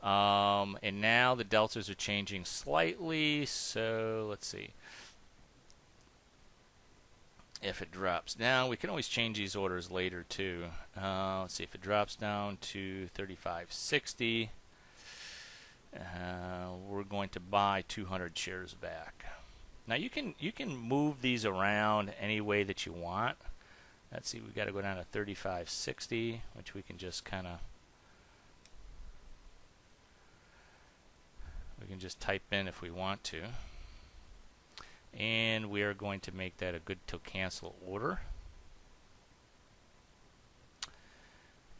And now the deltas are changing slightly. So let's see. If it drops down, we can always change these orders later too. Let's see if it drops down to 35.60. We're going to buy 200 shares back. Now you can move these around any way that you want. Let's see, we got to go down to 35.60, which we can just type in if we want to. And we are going to make that a good till cancel order.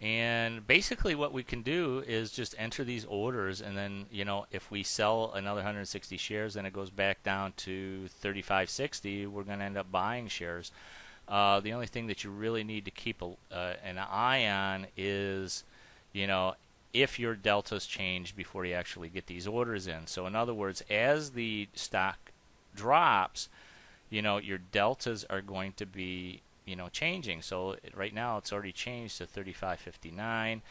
And basically what we can do is just enter these orders, and then, you know, if we sell another 160 shares and it goes back down to 35.60, we're going to end up buying shares. The only thing that you really need to keep an eye on is, you know, if your deltas change before you actually get these orders in. So in other words, as the stock drops, you know, your deltas are going to be, you know, changing. So right now it's already changed to 35.59.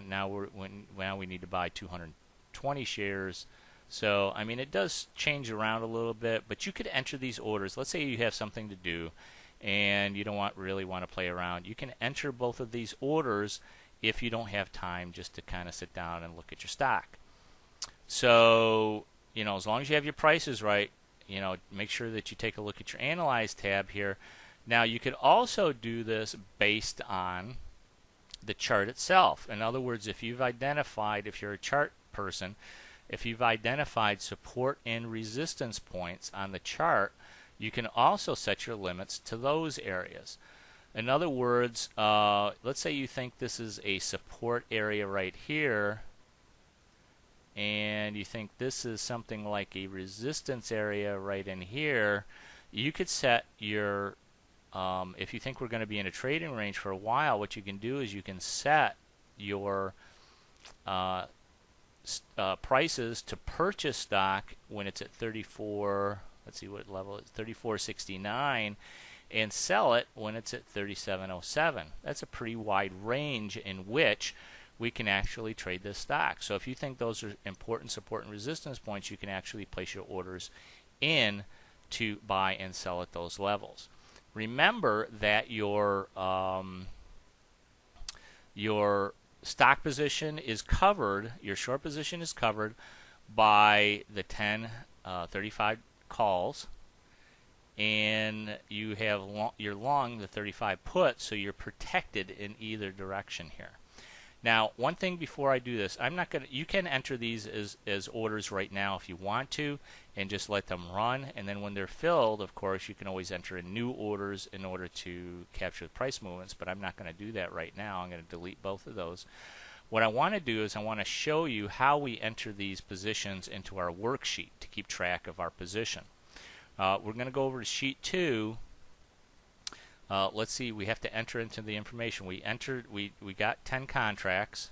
Now we need to buy 220 shares. So I mean, it does change around a little bit, but you could enter these orders. Let's say you have something to do and you don't really want to play around. You can enter both of these orders if you don't have time just to kind of sit down and look at your stock. So, you know, as long as you have your prices right, you know, make sure that you take a look at your Analyze tab here. Now, you could also do this based on the chart itself. In other words, if you're a chart person, if you've identified support and resistance points on the chart, you can also set your limits to those areas. In other words, let's say you think this is a support area right here, and you think this is something like a resistance area right in here. You could set your, if you think we're going to be in a trading range for a while, what you can do is you can set your prices to purchase stock when it's at 34, let's see what level it's 34.69, and sell it when it's at 37.07. That's a pretty wide range in which we can actually trade this stock. So if you think those are important support and resistance points, you can actually place your orders in to buy and sell at those levels. Remember that your stock position is covered, your short position is covered by the 1035 calls, and you have you're long the 35 put, so you're protected in either direction here. Now, one thing before I do this, I'm not going to, you can enter these as orders right now if you want to, and just let them run, and then when they're filled, of course, you can always enter in new orders in order to capture the price movements, but I'm not going to do that right now. I'm going to delete both of those. What I want to do is I want to show you how we enter these positions into our worksheet to keep track of our position. We're going to go over to sheet 2. Let's see, we have to enter into the information. We got 10 contracts.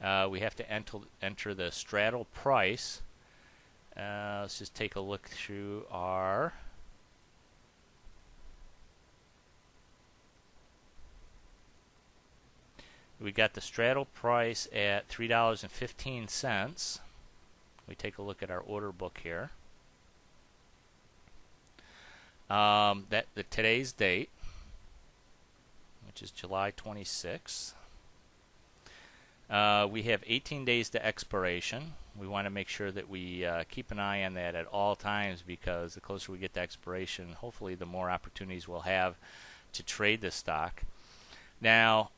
We have to enter the straddle price. Let's just take a look through our we got the straddle price at $3.15. We take a look at our order book here. Today's date, which is July 26th. We have 18 days to expiration. We want to make sure that we keep an eye on that at all times, because the closer we get to expiration, hopefully the more opportunities we'll have to trade this stock. Now,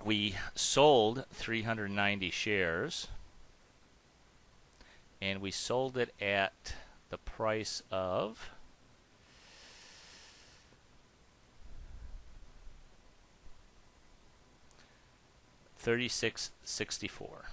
we sold 390 shares, and we sold it at the price of $36.64.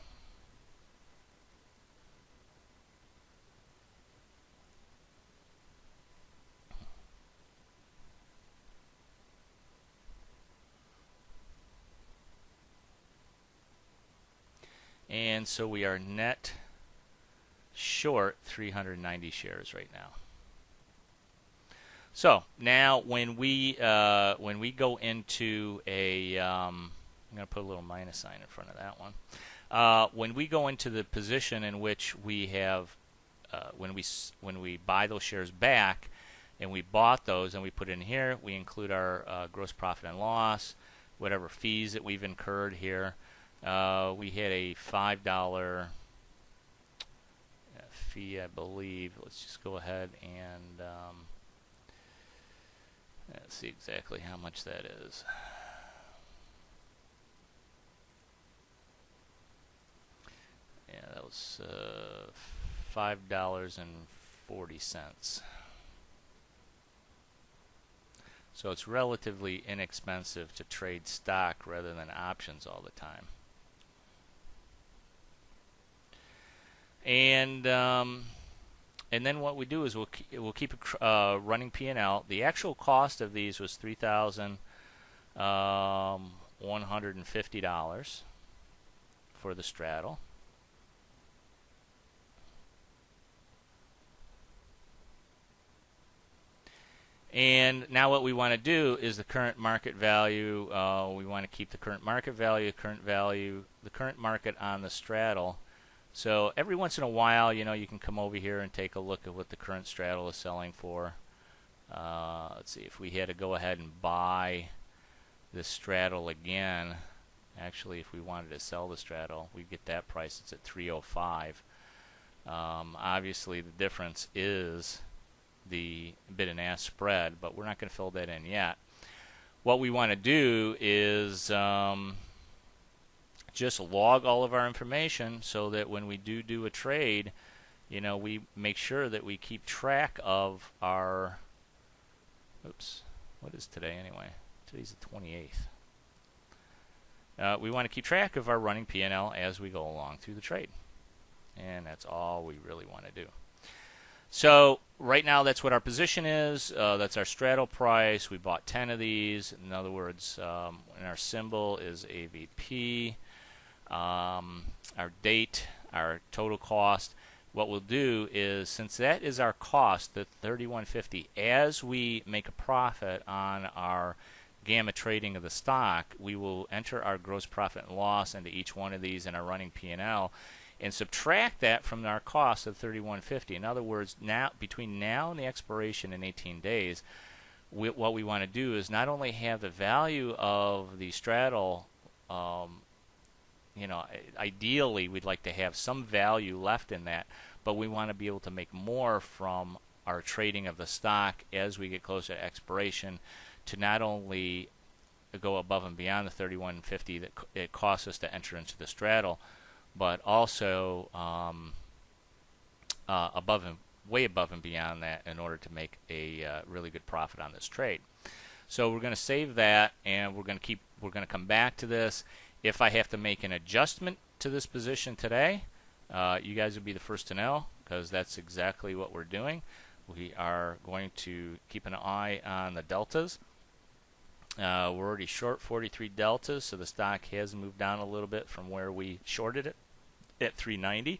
And so we are net short 390 shares right now. So now when we go into a I'm going to put a little minus sign in front of that one. When we go into the position in which we have, when we buy those shares back, and we bought those and we put in here, we include our gross profit and loss, whatever fees that we've incurred here. We had a $5 fee, I believe. Let's just go ahead and let's see exactly how much that is. Yeah, that was $5.40. So it's relatively inexpensive to trade stock rather than options all the time. And then what we do is we'll keep a running P&L. The actual cost of these was $3,150 for the straddle. And now what we want to do is the current market value. We want to keep the current market value, the current market on the straddle. So every once in a while, you can come over here and take a look at what the current straddle is selling for. Let's see, if we had to go ahead and buy the straddle again, actually if we wanted to sell the straddle, we'd get that price. It's at 305. Obviously the difference is the bid and ask spread, but we're not going to fill that in yet. What we want to do is just log all of our information so that when we do a trade, we make sure that we keep track of our, what is today anyway? Today's the 28th. We want to keep track of our running P&L as we go along through the trade. And that's all we really want to do. So right now that's what our position is. That's our straddle price. We bought 10 of these. In other words, and our symbol is AVP. Our date, our total cost. What we'll do is, since that is our cost, the $31.50, as we make a profit on our gamma trading of the stock, we will enter our gross profit and loss into each one of these in our running P&L and subtract that from our cost of $31.50. In other words, now between now and the expiration in 18 days, what we want to do is not only have the value of the straddle, ideally we'd like to have some value left in that, but we want to be able to make more from our trading of the stock as we get closer to expiration, to not only go above and beyond the $31.50 that it costs us to enter into the straddle, but also way above and beyond that in order to make a really good profit on this trade. So we're going to save that, and we're going to come back to this. If I have to make an adjustment to this position today, you guys will be the first to know, because that's exactly what we're doing. We are going to keep an eye on the deltas. We're already short 43 deltas, so the stock has moved down a little bit from where we shorted it at 390.